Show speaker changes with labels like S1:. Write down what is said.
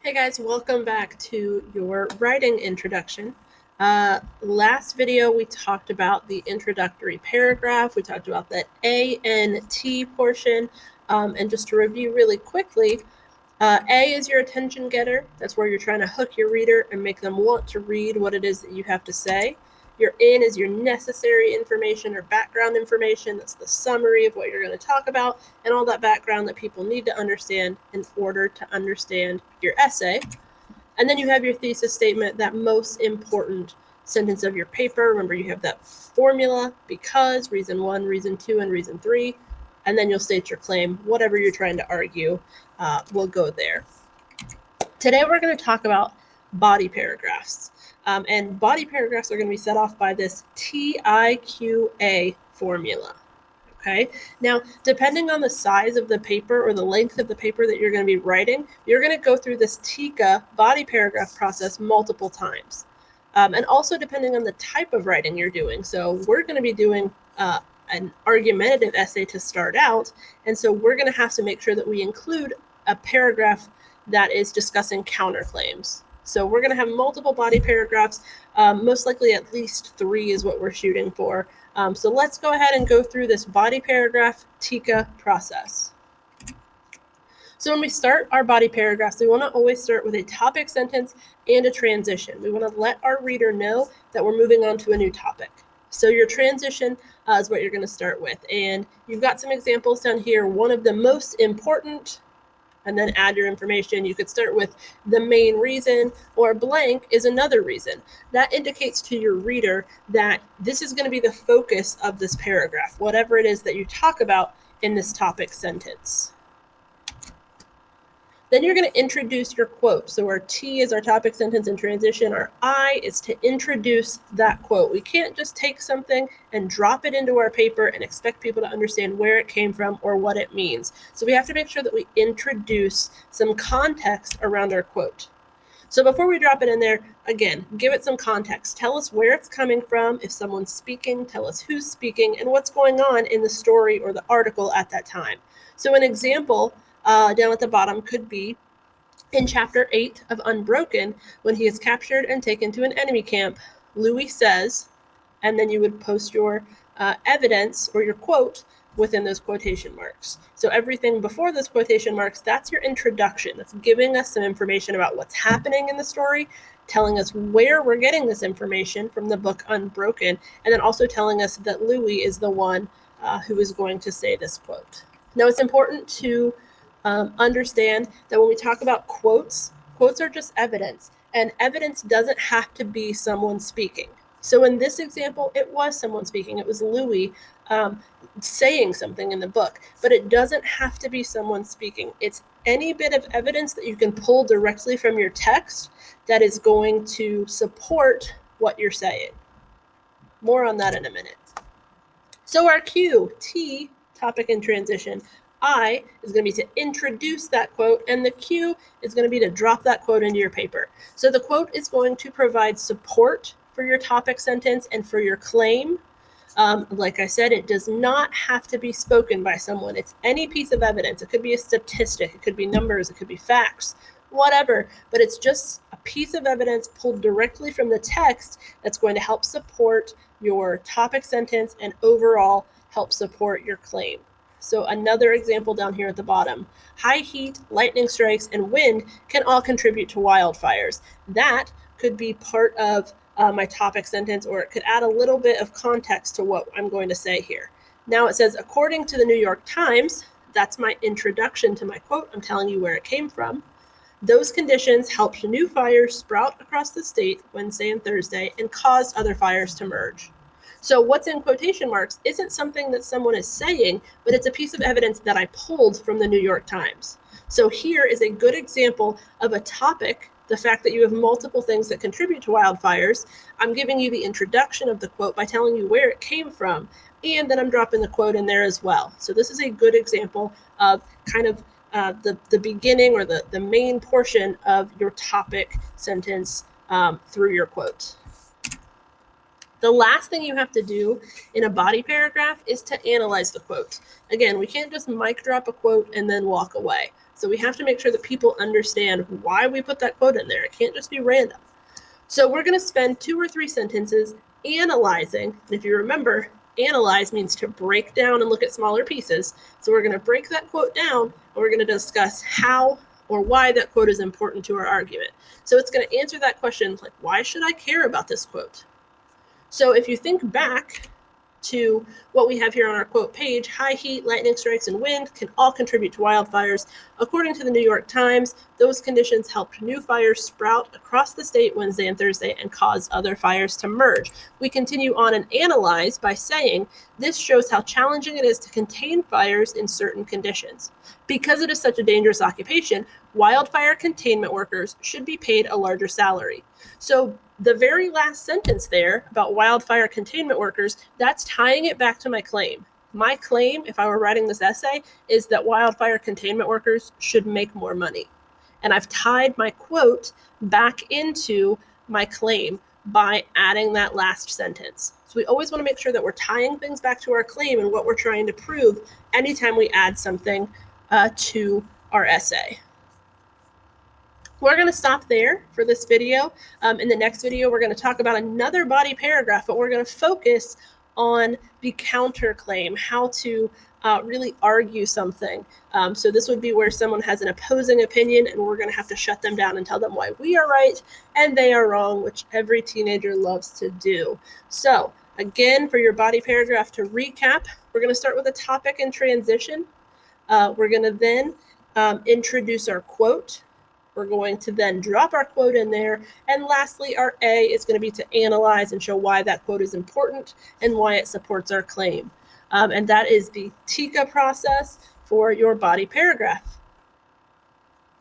S1: Hey guys, welcome back to your writing introduction. Last video we talked about the introductory paragraph. We talked about the A and T portion. And just to review really quickly, A is your attention getter. That's where you're trying to hook your reader and make them want to read what it is that you have to say. Your N is your necessary information or background information. That's the summary of what you're going to talk about and all that background that people need to understand in order to understand your essay. And then you have your thesis statement, that most important sentence of your paper. Remember, you have that formula: because, reason 1, reason 2, and reason 3. And then you'll state your claim. Whatever you're trying to argue will go there. Today we're going to talk about body paragraphs. And body paragraphs are going to be set off by this TIQA formula. Okay. Now, depending on the size of the paper or the length of the paper that you're going to be writing, you're going to go through this TIQA body paragraph process multiple times. And also depending on the type of writing you're doing. So we're going to be doing an argumentative essay to start out. And so we're going to have to make sure that we include a paragraph that is discussing counterclaims. So we're going to have multiple body paragraphs. Most likely at least 3 is what we're shooting for. So let's go ahead and go through this body paragraph TIQA process. So when we start our body paragraphs, we want to always start with a topic sentence and a transition. We want to let our reader know that we're moving on to a new topic. So your transition is what you're going to start with. And you've got some examples down here. One of the most important, and then add your information. You could start with the main reason, or blank is another reason. That indicates to your reader that this is going to be the focus of this paragraph, whatever it is that you talk about in this topic sentence. Then you're going to introduce your quote. So our T is our topic sentence and transition. Our I is to introduce that quote. We can't just take something and drop it into our paper and expect people to understand where it came from or what it means. So we have to make sure that we introduce some context around our quote. So before we drop it in there, again, give it some context. Tell us where it's coming from. If someone's speaking, tell us who's speaking and what's going on in the story or the article at that time. So an example down at the bottom could be in chapter 8 of Unbroken, when he is captured and taken to an enemy camp. Louis says, and then you would post your evidence or your quote within those quotation marks. So everything before those quotation marks, that's your introduction. That's giving us some information about what's happening in the story, telling us where we're getting this information from the book Unbroken, and then also telling us that Louis is the one who is going to say this quote. Now, it's important to understand that when we talk about quotes, quotes are just evidence, and evidence doesn't have to be someone speaking. So in this example, it was someone speaking. It was Louis saying something in the book, but it doesn't have to be someone speaking. It's any bit of evidence that you can pull directly from your text that is going to support what you're saying. More on that in a minute. So our Q, T, topic and transition. I is going to be to introduce that quote, and the Q is going to be to drop that quote into your paper. So the quote is going to provide support for your topic sentence and for your claim. Like I said, it does not have to be spoken by someone. It's any piece of evidence. It could be a statistic, it could be numbers, it could be facts, whatever, but it's just a piece of evidence pulled directly from the text that's going to help support your topic sentence and overall help support your claim. So another example down here at the bottom: high heat, lightning strikes, and wind can all contribute to wildfires. That could be part of my topic sentence, or it could add a little bit of context to what I'm going to say here. Now it says, according to the New York Times, that's my introduction to my quote. I'm telling you where it came from. Those conditions helped new fires sprout across the state Wednesday and Thursday and caused other fires to merge. So what's in quotation marks isn't something that someone is saying, but it's a piece of evidence that I pulled from the New York Times. So here is a good example of a topic, the fact that you have multiple things that contribute to wildfires. I'm giving you the introduction of the quote by telling you where it came from, and then I'm dropping the quote in there as well. So this is a good example of kind of the beginning or the main portion of your topic sentence through your quote. The last thing you have to do in a body paragraph is to analyze the quote. Again, we can't just mic drop a quote and then walk away. So we have to make sure that people understand why we put that quote in there. It can't just be random. So we're going to spend 2 or 3 sentences analyzing. And if you remember, analyze means to break down and look at smaller pieces. So we're going to break that quote down, and we're going to discuss how or why that quote is important to our argument. So it's going to answer that question, like, why should I care about this quote? So if you think back to what we have here on our quote page, high heat, lightning strikes, and wind can all contribute to wildfires. According to the New York Times, those conditions helped new fires sprout across the state Wednesday and Thursday and caused other fires to merge. We continue on and analyze by saying, this shows how challenging it is to contain fires in certain conditions. Because it is such a dangerous occupation, wildfire containment workers should be paid a larger salary. So the very last sentence there about wildfire containment workers, that's tying it back to my claim. My claim, if I were writing this essay, is that wildfire containment workers should make more money. And I've tied my quote back into my claim by adding that last sentence. So we always want to make sure that we're tying things back to our claim and what we're trying to prove anytime we add something to our essay. We're going to stop there for this video. In the next video, we're going to talk about another body paragraph, but we're going to focus on the counterclaim, how to really argue something. So this would be where someone has an opposing opinion, and we're going to have to shut them down and tell them why we are right and they are wrong, which every teenager loves to do. So again, for your body paragraph, to recap, we're going to start with a topic and transition. We're going to then introduce our quote. We're going to then drop our quote in there. And lastly, our A is going to be to analyze and show why that quote is important and why it supports our claim. And that is the TICA process for your body paragraph.